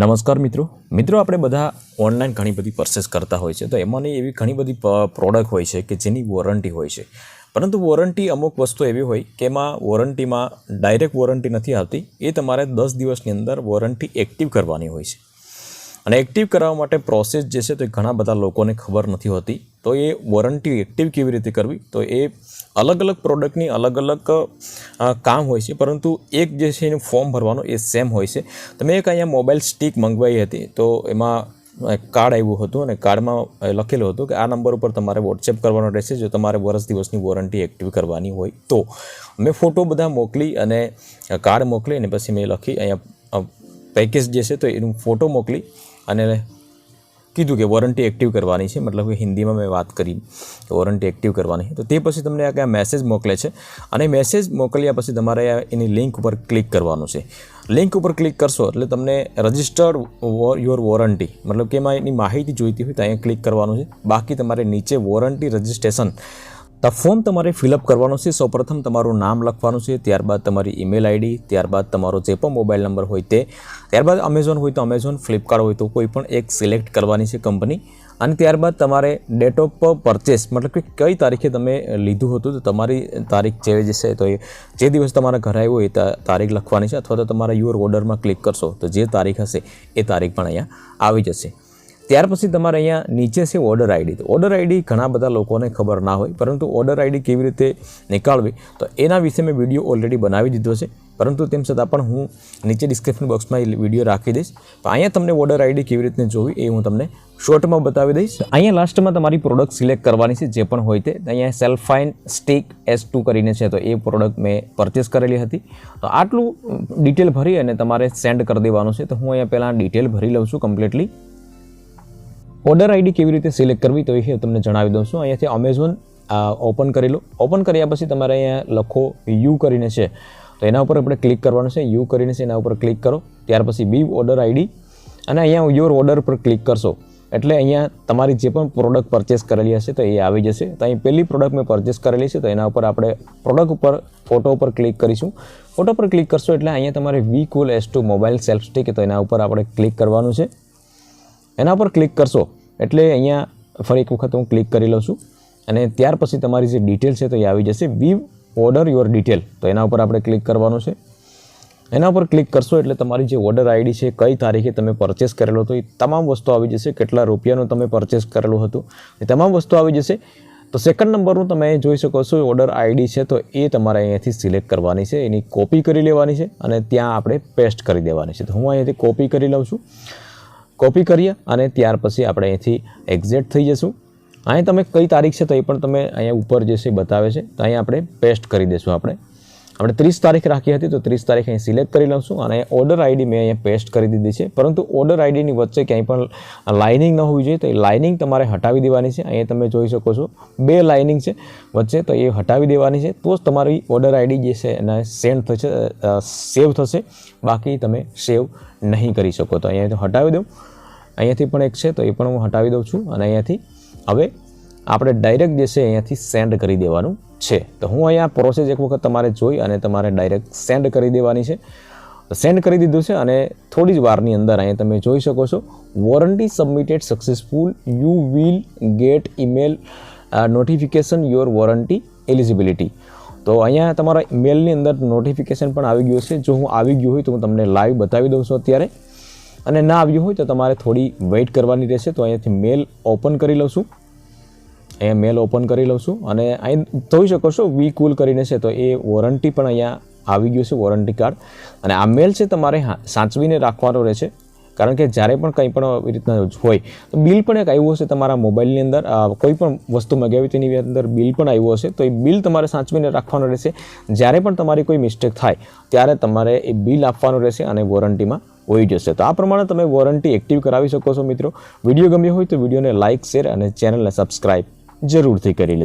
નમસ્કાર મિત્રો આપણે બધા ઓનલાઈન ઘણી બધી પરચેસ કરતા હોય છે તો એમાંની એવી ઘણી બધી પ્રોડક્ટ હોય છે કે જેની વોરંટી હોય છે, પરંતુ વોરંટી અમુક વસ્તુ એવી હોય કે એમાં વોરંટીમાં ડાયરેક્ટ વોરંટી નથી આવતી. એ તમારે 10 દિવસની અંદર વોરંટી એક્ટિવ કરવાની હોય છે અને એક્ટિવ કરવા માટે પ્રોસેસ જે છે તો ઘણા બધા લોકોને ખબર નથી હોતી. તો એ વોરંટી એક્ટિવ કેવી રીતે કરવી, તો એ અલગ અલગ પ્રોડક્ટની અલગ અલગ કામ હોય છે, પરંતુ એક જે છે એનું ફોર્મ ભરવાનું એ સેમ હોય છે. તમે એક અહીંયા મોબાઈલ સ્ટિક મંગવાઈ હતી તો એમાં કાર્ડ આવ્યું હતું અને કાર્ડમાં લખેલું હતું કે આ નંબર ઉપર તમારે વોટ્સએપ કરવાનો રહેશે જો તમારે વર્ષ દિવસની વોરંટી એક્ટિવ કરવાની હોય તો. મેં ફોટો બધા મોકલી અને કાર્ડ મોકલી અને પછી મેં લખી અહીંયા પેકેજ જે છે તો એનું ફોટો મોકલી અને કીધું કે વોરંટી એક્ટિવ કરવાની છે, મતલબ કે હિન્દીમાં મેં વાત કરી કે વોરંટી એક્ટિવ કરવાની છે. તો તે પછી તમને આ મેસેજ મોકલે છે અને મેસેજ મોકલ્યા પછી તમારે એની લિંક ઉપર ક્લિક કરવાનું છે. લિંક ઉપર ક્લિક કરશો એટલે તમને રજિસ્ટર્ડ યોર વોરંટી, મતલબ કે એમાં એની માહિતી જોઈતી હોય તો અહીંયા ક્લિક કરવાનું છે. બાકી તમારે નીચે વોરંટી રજિસ્ટ્રેશન તો ફોર્મ તમારે ફિલઅપ કરવાનું છે. સૌપ્રથમ તમારું નામ લખવાનું છે, ત્યારબાદ તમારી ઈમેલ આઈડી, ત્યારબાદ તમારો જે પણ મોબાઈલ નંબર હોય તે, ત્યારબાદ અમેઝોન હોય તો અમેઝોન, ફ્લિપકાર્ટ હોય તો કોઈ પણ એક સિલેક્ટ કરવાની છે કંપની, અને ત્યારબાદ તમારે ડેટ ઓફ પરચેસ, મતલબ કે કઈ તારીખે તમે લીધું હતું તો તમારી તારીખ જે છે તો જે દિવસ તમારા ઘરે આવ્યો હોય એ તારીખ લખવાની છે, અથવા તો તમારા યોર ઓર્ડરમાં ક્લિક કરશો તો જે તારીખ હશે એ તારીખ પણ અહીંયા આવી જશે. ત્યાર પછી તમારે અહીંયા નીચે છે ઓર્ડર આઈડી. તો ઓર્ડર આઈડી ઘણા બધા લોકોને ખબર ના હોય, પરંતુ ઓર્ડર આઈડી કેવી રીતે નીકાળવી તો એના વિશે મેં વિડીયો ઓલરેડી બનાવી દીધો છે, પરંતુ તેમ છતાં પણ હું નીચે ડિસ્ક્રિપ્શન બોક્સમાં એ વિડીયો રાખી દઈશ. તો અહીંયા તમને ઓર્ડર આઈડી કેવી રીતે જોવી એ હું તમને શોર્ટમાં બતાવી દઈશ. અહીંયા લાસ્ટમાં તમારી પ્રોડક્ટ સિલેક્ટ કરવાની છે, જે પણ હોય તે. અહીંયા સેલ્ફાઇન સ્ટિક S2 કરીને છે તો એ પ્રોડક્ટ મેં પરચેસ કરેલી હતી. તો આટલું ડિટેલ ભરી અને તમારે સેન્ડ કરી દેવાનું છે. તો હું અહીંયા પહેલાં ડિટેલ ભરી લઉં છું કમ્પ્લીટલી. ઓર્ડર આઈડી કેવી રીતે સિલેક્ટ કરવી તો એ તમને જણાવી દઉં છું. અહીંયાથી અમેઝોન ઓપન કરી લો. ઓપન કર્યા પછી તમારે અહીંયા લખો યુ કરીને છે તો એના ઉપર આપણે ક્લિક કરવાનું છે. યુ કરીને છે એના ઉપર ક્લિક કરો. ત્યાર પછી બી ઓર્ડર આઈડી અને અહીંયા યોર ઓર્ડર પર ક્લિક કરશો એટલે અહીંયા તમારી જે પણ પ્રોડક્ટ પરચેસ કરેલી હશે તો એ આવી જશે. તો અહીં પહેલી પ્રોડક્ટ મેં પરચેસ કરેલી છે તો એના ઉપર આપણે પ્રોડક્ટ ઉપર ફોટો ઉપર ક્લિક કરીશું. ફોટો પર ક્લિક કરશો એટલે અહીંયા તમારે V-Cool S2 mobile self stick તો એના ઉપર આપણે ક્લિક કરવાનું છે. એના પર ક્લિક કરશો એટલે અહીંયા ફરી એક વખત હું ક્લિક કરી લઉં છું અને ત્યાર પછી તમારી જે ડિટેલ છે તો એ આવી જશે. વી ઓર્ડર યોર ડિટેલ તો એના ઉપર આપણે ક્લિક કરવાનું છે. એના ઉપર ક્લિક કરશો એટલે તમારી જે ઓર્ડર આઈડી છે, કઈ તારીખે તમે પરચેસ કરેલો હતો એ તમામ વસ્તુ આવી જશે. કેટલા રૂપિયાનું તમે પરચેસ કરેલું હતું એ તમામ વસ્તુ આવી જશે. તો સેકન્ડ નંબરનું તમે જોઈ શકો છો ઓર્ડર આઈડી છે તો એ તમારે અહીંયાથી સિલેક્ટ કરવાની છે, એની કોપી કરી લેવાની છે અને ત્યાં આપણે પેસ્ટ કરી દેવાની છે. તો હું અહીંયાથી કોપી કરી લઉં છું. કોપી કરીએ અને ત્યાર પછી આપણે અહીંથી એક્ઝેક્ટ થઈ જશું. અહીં તમે કઈ તારીખ છે તો એ પણ તમે અહીંયા ઉપર જે છે બતાવે છે. તો અહીંયા આપણે પેસ્ટ કરી દઈશું. આપણે 30 તારીખ રાખી હતી તો 30 તારીખ અહીં સિલેક્ટ કરી લઈશું અને ઓર્ડર આઈડી મેં અહીંયા પેસ્ટ કરી દીધી છે. પરંતુ ઓર્ડર આઈડીની વચ્ચે ક્યાંય પણ લાઇનિંગ ન હોવી જોઈએ તો એ લાઇનિંગ તમારે હટાવી દેવાની છે. અહીંયા તમે જોઈ શકો છો 2 લાઇનિંગ છે વચ્ચે, તો એ હટાવી દેવાની છે. તો જ તમારી ઓર્ડર આઈડી જે છે એને સેન્ડ થશે, સેવ થશે. બાકી તમે સેવ નહીં કરી શકો. તો અહીંયાથી હટાવી દઉં. અહીંયાથી પણ એક છે તો એ પણ હું હટાવી દઉં છું અને અહીંયાથી હવે આપણે ડાયરેક્ટ જે છે અહીંયાથી સેન્ડ કરી દેવાનું છે. તો હું અહીંયા પ્રોસેસ એક વખત તમારે જોઈ અને તમારે ડાયરેક્ટ સેન્ડ કરી દેવાની છે. સેન્ડ કરી દીધું છે અને થોડી જ વારની અંદર અહીંયા તમે જોઈ શકો છો warranty submitted successful, you will get email notification your warranty eligibility. તો અહીંયા તમારા ઈમેલની અંદર નોટિફિકેશન પણ આવી ગયું છે. જો હું આવી ગયું હોય તો હું તમને લાઈવ બતાવી દઉં છું અત્યારે, અને ના આવ્યું હોય તો તમારે થોડી વેઇટ કરવાની રહેશે. તો અહીંયાથી મેલ ઓપન કરી લઉં છું. અહીંયા મેલ ઓપન કરી લઉં છું અને અહીં જોઈ શકો છો V-Cool કરીને છે તો એ વોરંટી પણ અહીંયા આવી ગયું છે, વોરંટી કાર્ડ. અને આ મેલ છે તમારે સાચવીને રાખવાનો રહેશે, કારણ કે જ્યારે પણ કંઈ પણ એવી રીતના હોય તો બિલ પણ એક આવ્યું હશે તમારા મોબાઈલની અંદર. કોઈ પણ વસ્તુ મગાવી તેની અંદર બિલ પણ આવ્યું હશે તો એ બિલ તમારે સાચવીને રાખવાનું રહેશે. જ્યારે પણ તમારી કોઈ મિસ્ટેક થાય ત્યારે તમારે એ બિલ આપવાનું રહેશે અને વોરંટીમાં હોઈ જશે. તો આ પ્રમાણે તમે વોરંટી એક્ટિવ કરાવી શકો છો. મિત્રો, વિડીયો ગમ્યો હોય તો વિડીયોને લાઇક, શેર અને ચેનલને સબસ્ક્રાઈબ જરૂરથી કરી લેજો.